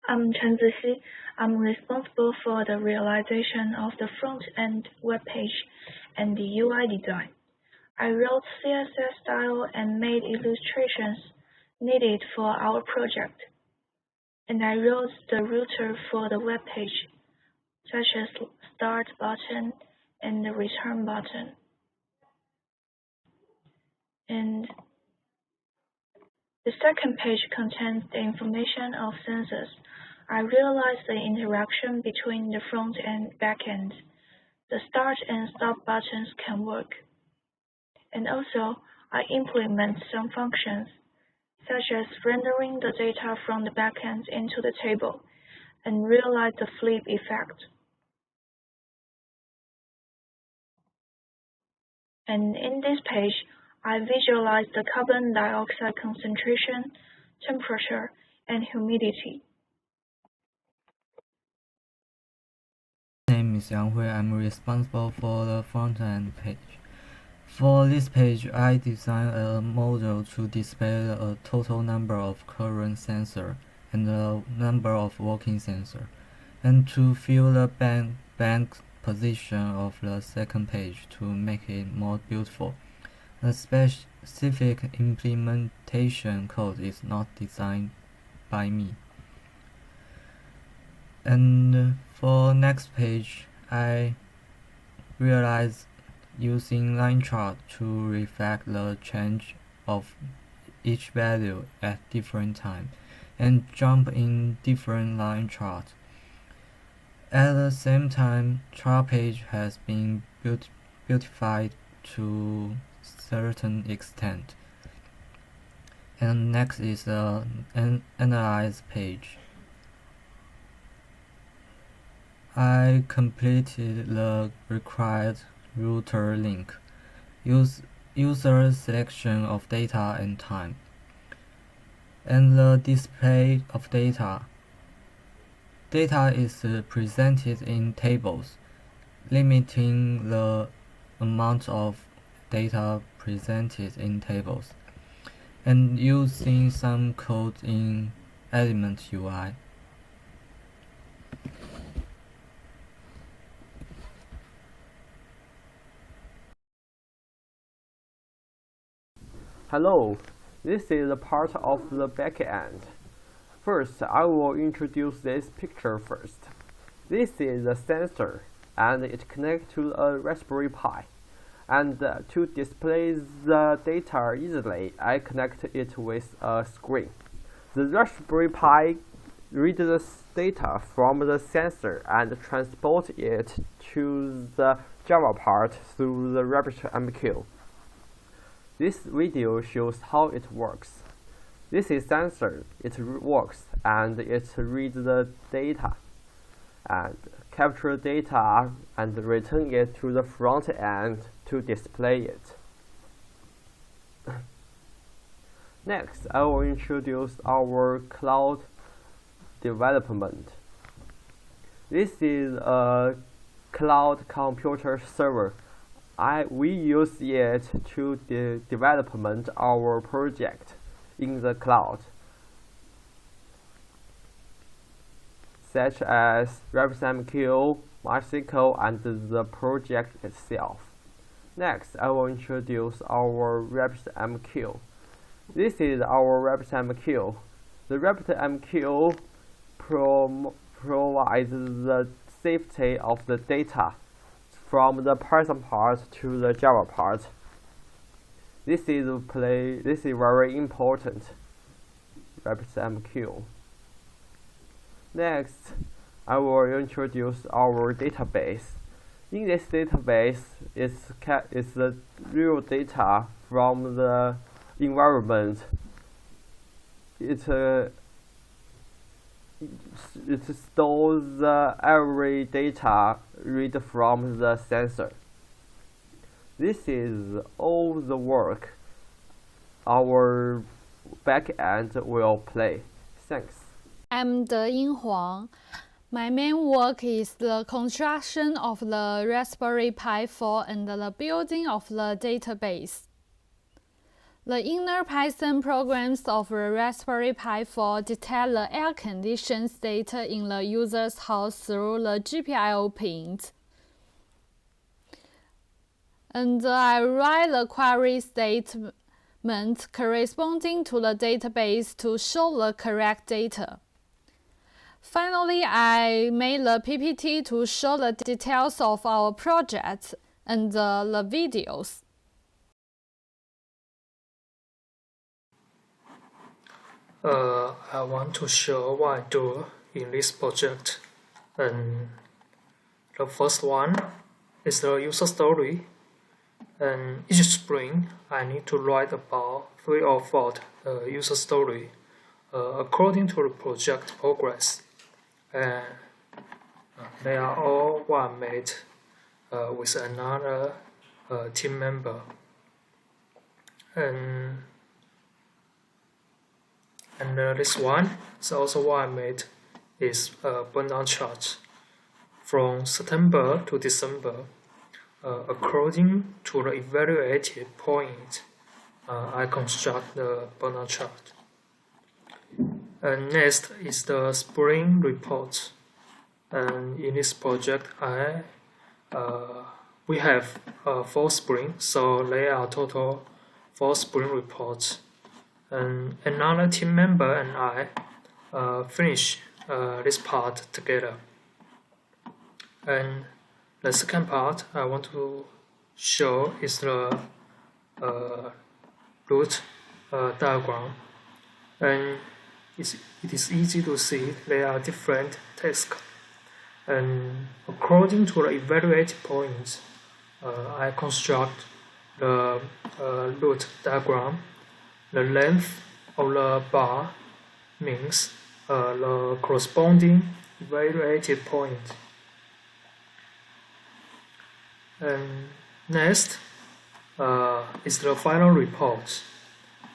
I'm Chen Zixi. I'm responsible for the realization of the front-end web page and the UI design. I wrote CSS style and made illustrations needed for our project. And I wrote the router for the web page, such as start button and the return button. And the second page contains the information of sensors. I realized the interaction between the front and back end. The start and stop buttons can work. And also, I implement some functions, such as rendering the data from the backend into the table, and realize the flip effect. And in this page, I visualize the carbon dioxide concentration, temperature, and humidity. My name is Yang Hui. I'm responsible for the front-end page. For this page, I designed a model to display a total number of current sensor and the number of working sensor, and to fill the blank position of the second page to make it more beautiful. The specific implementation code is not designed by me. And for next page, I realized using line chart to reflect the change of each value at different time and jump in different line charts. At the same time, chart page has been beautified to certain extent. And next is the analyze page. I completed the required router link, user selection of data and time, and the display of data. Data is presented in tables, limiting the amount of data presented in tables, and using some code in Element UI. Hello, this is the part of the backend. First, I will introduce this picture first. This is a sensor, and it connects to a Raspberry Pi. And to display the data easily, I connect it with a screen. The Raspberry Pi reads the data from the sensor and transport it to the Java part through the RabbitMQ. This video shows how it works. This is sensor. It works and it reads the data and capture data and return it to the front end to display it. Next, I will introduce our cloud development. This is a cloud computer server. We use it to development our project in the cloud, such as RabbitMQ, MySQL, and the project itself. Next, I will introduce our RabbitMQ. This is our RabbitMQ. The RabbitMQ provides the safety of the data from the Python part to the Java part. This is very important. RabbitMQ. Next, I will introduce our database. In this database, it's the real data from the environment. It stores every data read from the sensor. This is all the work our backend will play. Thanks. I'm De-Ying Huang. My main work is the construction of the Raspberry Pi 4 and the building of the database. The inner Python programs of the Raspberry Pi 4 detect the air conditions data in the user's house through the GPIO pins. And I write the query statement corresponding to the database to show the correct data. Finally, I made the PPT to show the details of our project and the videos. I want to show what I do in this project. And the first one is the user story. And each spring, I need to write about 3 or 4 user story according to the project progress. And they are all one made with another team member. And this one is also what I made is a burn-down chart from September to December. According to the evaluated point, I construct the burn-down chart. And next is the spring report. And in this project, we have 4 spring, so there are total 4 spring reports. And another team member and I finish this part together. And the second part I want to show is the root diagram. And it is easy to see there are different tasks. And according to the evaluated points, I construct the root diagram. The length of the bar means the corresponding evaluated point. And next is the final report.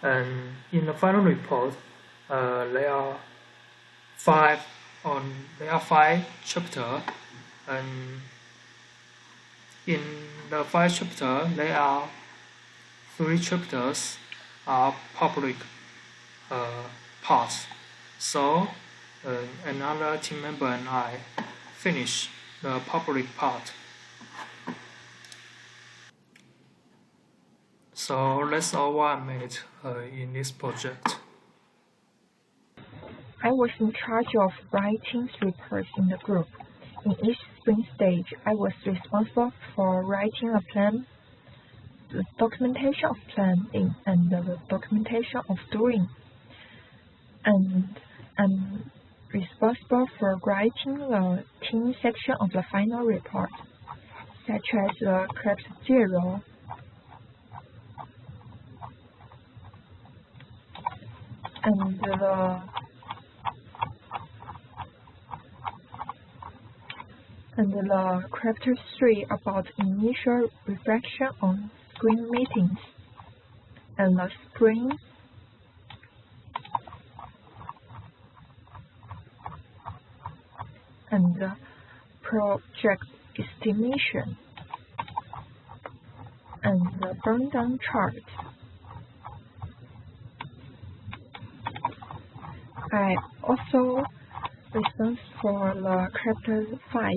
And in the final report, there are 5 chapters, and in the 5 chapters, there are 3 chapters are public parts. So another team member and I finish the public part. So that's all what I made in this project. I was in charge of writing reports in the group. In each sprint stage, I was responsible for writing a plan, the documentation of planning, and the documentation of doing. And I'm responsible for writing the team section of the final report, such as the CREPS 0, and the chapter 3 about initial reflection on spring meetings, and the spring and the project estimation, and the burn-down chart. I also responsible for the chapter 5